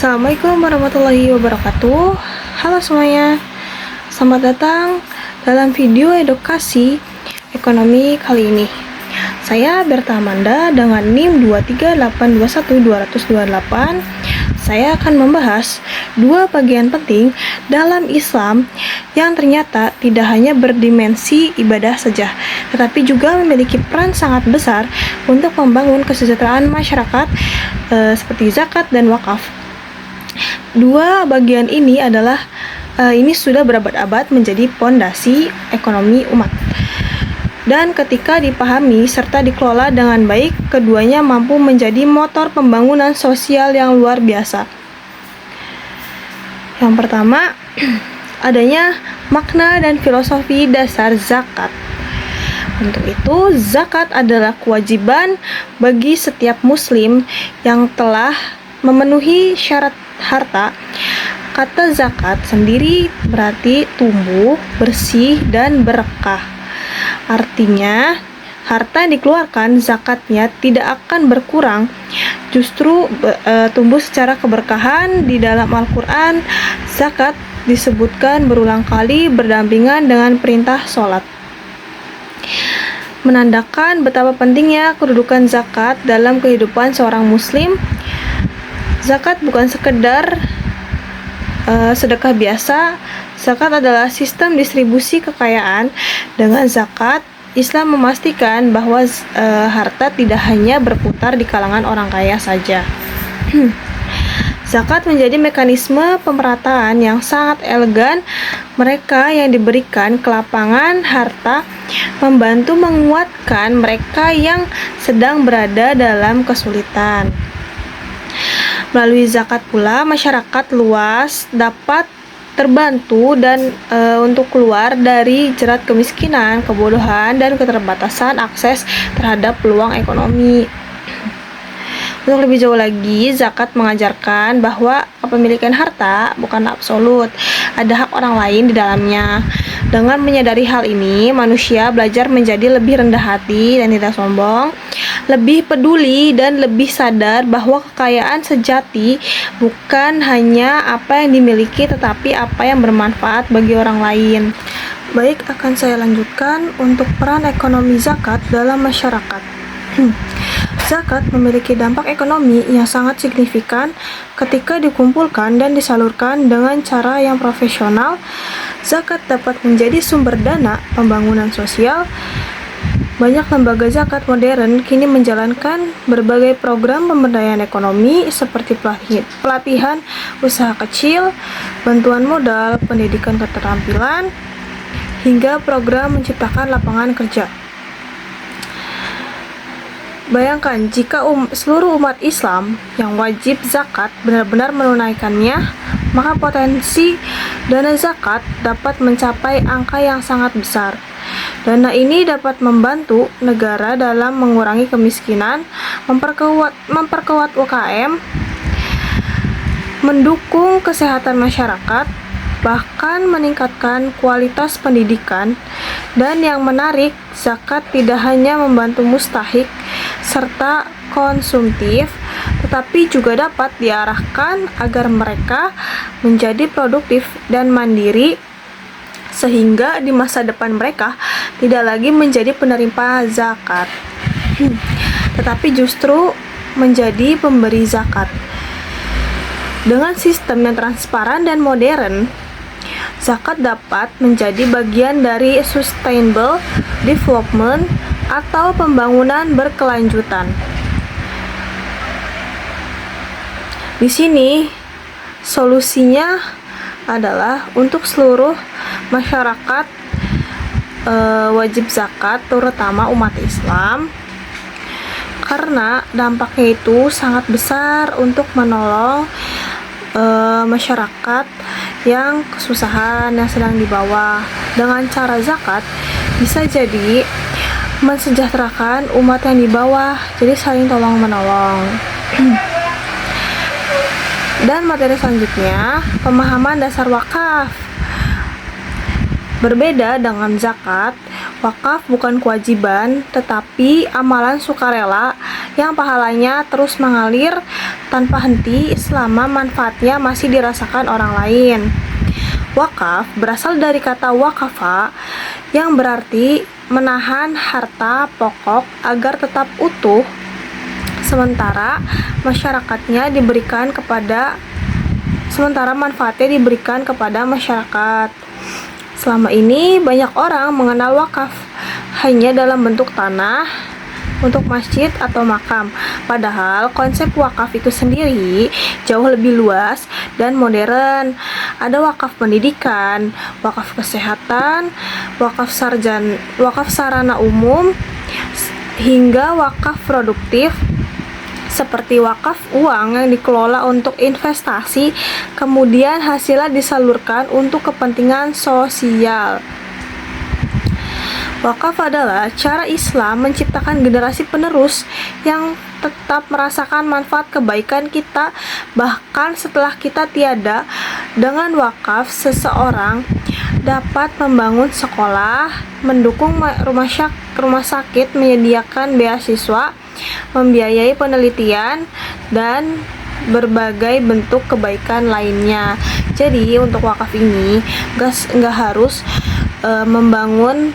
Assalamualaikum warahmatullahi wabarakatuh. Halo semuanya, selamat datang dalam video edukasi ekonomi kali ini. Saya Berta Amanda dengan NIM 23821-228. Saya akan membahas dua bagian penting dalam Islam yang ternyata tidak hanya berdimensi ibadah saja, tetapi juga memiliki peran sangat besar untuk membangun kesejahteraan masyarakat seperti zakat dan wakaf. Dua bagian ini sudah berabad-abad menjadi pondasi ekonomi umat. Dan ketika dipahami serta dikelola dengan baik, keduanya mampu menjadi motor pembangunan sosial yang luar biasa. Yang pertama, adanya makna dan filosofi dasar zakat. Untuk itu, zakat adalah kewajiban bagi setiap muslim yang telah memenuhi syarat harta. Kata zakat sendiri berarti tumbuh, bersih, dan berkah. Artinya, harta yang dikeluarkan zakatnya tidak akan berkurang, justru tumbuh secara keberkahan. Di dalam Al-Quran, zakat disebutkan berulang kali berdampingan dengan perintah sholat, menandakan betapa pentingnya kedudukan zakat dalam kehidupan seorang muslim. Zakat bukan sekedar sedekah biasa. Zakat adalah sistem distribusi kekayaan. Dengan zakat, Islam memastikan bahwa harta tidak hanya berputar di kalangan orang kaya saja. Zakat menjadi mekanisme pemerataan yang sangat elegan. Mereka yang diberikan kelapangan harta membantu menguatkan mereka yang sedang berada dalam kesulitan. Melalui zakat pula, masyarakat luas dapat terbantu dan untuk keluar dari jerat kemiskinan, kebodohan, dan keterbatasan akses terhadap peluang ekonomi. Untuk lebih jauh lagi, zakat mengajarkan bahwa kepemilikan harta bukan absolut, ada hak orang lain di dalamnya. Dengan menyadari hal ini, manusia belajar menjadi lebih rendah hati dan tidak sombong, lebih peduli dan lebih sadar bahwa kekayaan sejati bukan hanya apa yang dimiliki, tetapi apa yang bermanfaat bagi orang lain. Baik, akan saya lanjutkan untuk peran ekonomi zakat dalam masyarakat. Zakat memiliki dampak ekonomi yang sangat signifikan ketika dikumpulkan dan disalurkan dengan cara yang profesional. Zakat dapat menjadi sumber dana pembangunan sosial. Banyak lembaga zakat modern kini menjalankan berbagai program pemberdayaan ekonomi seperti pelatihan usaha kecil, bantuan modal, pendidikan keterampilan, hingga program menciptakan lapangan kerja. Bayangkan jika seluruh umat Islam yang wajib zakat benar-benar menunaikannya, maka potensi dana zakat dapat mencapai angka yang sangat besar. Dana ini dapat membantu negara dalam mengurangi kemiskinan, memperkuat UKM, mendukung kesehatan masyarakat, bahkan meningkatkan kualitas pendidikan. Dan yang menarik, zakat tidak hanya membantu mustahik serta konsumtif, tetapi juga dapat diarahkan agar mereka menjadi produktif dan mandiri, sehingga di masa depan mereka tidak lagi menjadi penerima zakat, tetapi justru menjadi pemberi zakat. Dengan sistem yang transparan dan modern, zakat dapat menjadi bagian dari sustainable development atau pembangunan berkelanjutan. Di sini solusinya adalah untuk seluruh masyarakat wajib zakat, terutama umat Islam, karena dampaknya itu sangat besar untuk menolong masyarakat yang kesusahan, yang sedang di bawah. Dengan cara zakat bisa jadi mensejahterakan umat yang di bawah, jadi saling tolong menolong. Dan materi selanjutnya, pemahaman dasar wakaf. Berbeda dengan zakat, Wakaf bukan kewajiban, tetapi amalan sukarela yang pahalanya terus mengalir tanpa henti selama manfaatnya masih dirasakan orang lain. Wakaf berasal dari kata wakafa yang berarti menahan harta pokok agar tetap utuh, sementara manfaatnya diberikan kepada masyarakat. Selama ini banyak orang mengenal wakaf hanya dalam bentuk tanah untuk masjid atau makam. Padahal konsep wakaf itu sendiri jauh lebih luas dan modern. Ada wakaf pendidikan, wakaf kesehatan, wakaf sarana umum, hingga wakaf produktif seperti wakaf uang yang dikelola untuk investasi, kemudian hasilnya disalurkan untuk kepentingan sosial. Wakaf adalah cara Islam menciptakan generasi penerus yang tetap merasakan manfaat kebaikan kita bahkan setelah kita tiada. Dengan wakaf, seseorang dapat membangun sekolah, mendukung rumah sakit, menyediakan beasiswa, membiayai penelitian, dan berbagai bentuk kebaikan lainnya. Jadi untuk wakaf ini nggak harus membangun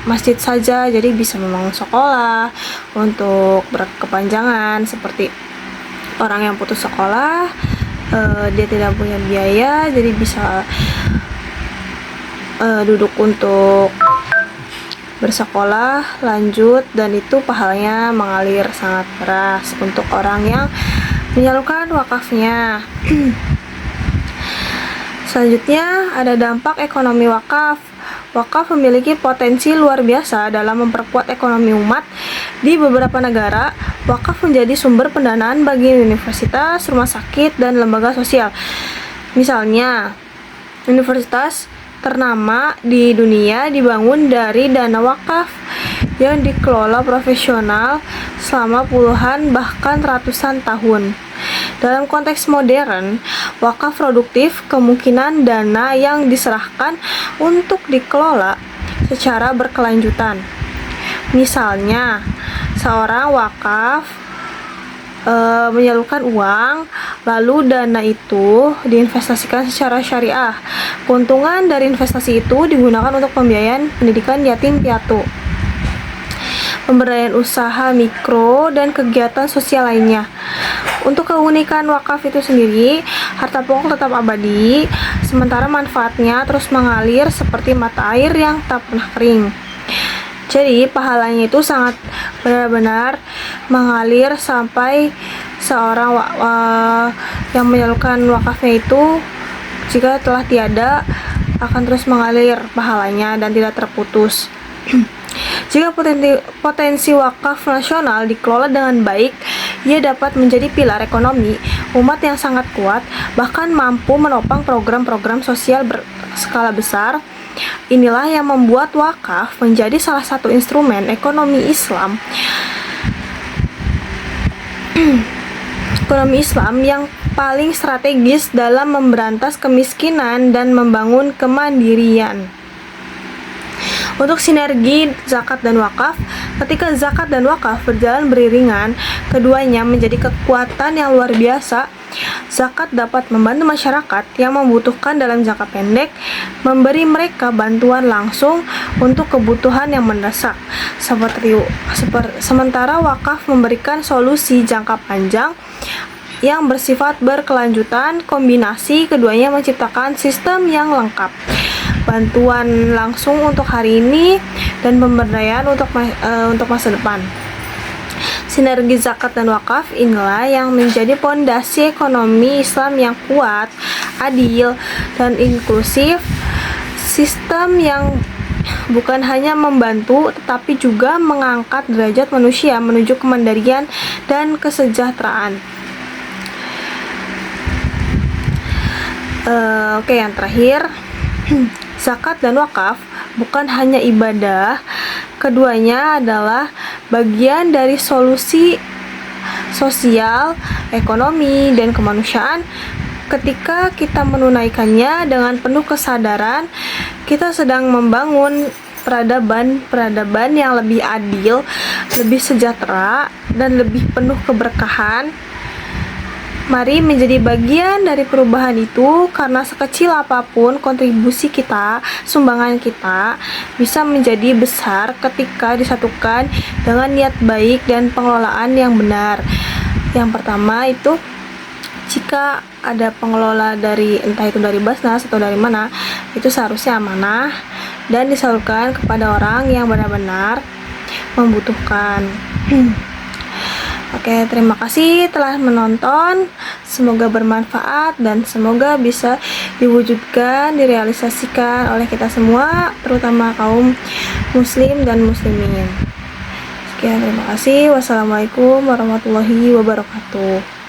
masjid saja, jadi bisa membangun sekolah untuk berkepanjangan, seperti orang yang putus sekolah, dia tidak punya biaya, jadi bisa duduk untuk bersekolah lanjut, dan itu pahalanya mengalir sangat deras untuk orang yang menyalurkan wakafnya. Selanjutnya ada dampak ekonomi wakaf. Wakaf memiliki potensi luar biasa dalam memperkuat ekonomi umat. Di beberapa negara, wakaf menjadi sumber pendanaan bagi universitas, rumah sakit, dan lembaga sosial. Misalnya, universitas ternama di dunia dibangun dari dana wakaf yang dikelola profesional selama puluhan bahkan ratusan tahun. Dalam konteks modern, wakaf produktif kemungkinan dana yang diserahkan untuk dikelola secara berkelanjutan. Misalnya, seorang wakaf menyalurkan uang, lalu dana itu diinvestasikan secara syariah. Keuntungan dari investasi itu digunakan untuk pembiayaan pendidikan yatim piatu, pemberdayaan usaha mikro, dan kegiatan sosial lainnya. Untuk keunikan wakaf itu sendiri, harta pokok tetap abadi, sementara manfaatnya terus mengalir seperti mata air yang tak pernah kering. Jadi pahalanya itu sangat benar-benar mengalir sampai seorang yang menyalurkan wakafnya itu jika telah tiada akan terus mengalir pahalanya dan tidak terputus. Jika potensi wakaf nasional dikelola dengan baik, ia dapat menjadi pilar ekonomi umat yang sangat kuat, bahkan mampu menopang program-program sosial berskala besar. Inilah yang membuat wakaf menjadi salah satu instrumen ekonomi Islam yang paling strategis dalam memberantas kemiskinan dan membangun kemandirian. Untuk sinergi zakat dan wakaf, ketika zakat dan wakaf berjalan beriringan, keduanya menjadi kekuatan yang luar biasa. Zakat dapat membantu masyarakat yang membutuhkan dalam jangka pendek, memberi mereka bantuan langsung untuk kebutuhan yang mendesak. Sementara wakaf memberikan solusi jangka panjang yang bersifat berkelanjutan. Kombinasi keduanya menciptakan sistem yang lengkap. Bantuan langsung untuk hari ini dan pemberdayaan untuk masa depan. Sinergi zakat dan wakaf inilah yang menjadi pondasi ekonomi Islam yang kuat, adil, dan inklusif. Sistem yang bukan hanya membantu tetapi juga mengangkat derajat manusia menuju kemandirian dan kesejahteraan. Oke, yang terakhir, zakat dan wakaf bukan hanya ibadah, keduanya adalah bagian dari solusi sosial, ekonomi, dan kemanusiaan. Ketika kita menunaikannya dengan penuh kesadaran, kita sedang membangun peradaban yang lebih adil, lebih sejahtera, dan lebih penuh keberkahan. Mari menjadi bagian dari perubahan itu, karena sekecil apapun kontribusi kita, sumbangan kita bisa menjadi besar ketika disatukan dengan niat baik dan pengelolaan yang benar. Yang pertama itu, jika ada pengelola dari entah itu dari Basnas atau dari mana, itu seharusnya amanah dan disalurkan kepada orang yang benar-benar membutuhkan. Oke, terima kasih telah menonton. Semoga bermanfaat dan semoga bisa diwujudkan, direalisasikan oleh kita semua, terutama kaum muslim dan muslimin. Sekian, terima kasih. Wassalamualaikum warahmatullahi wabarakatuh.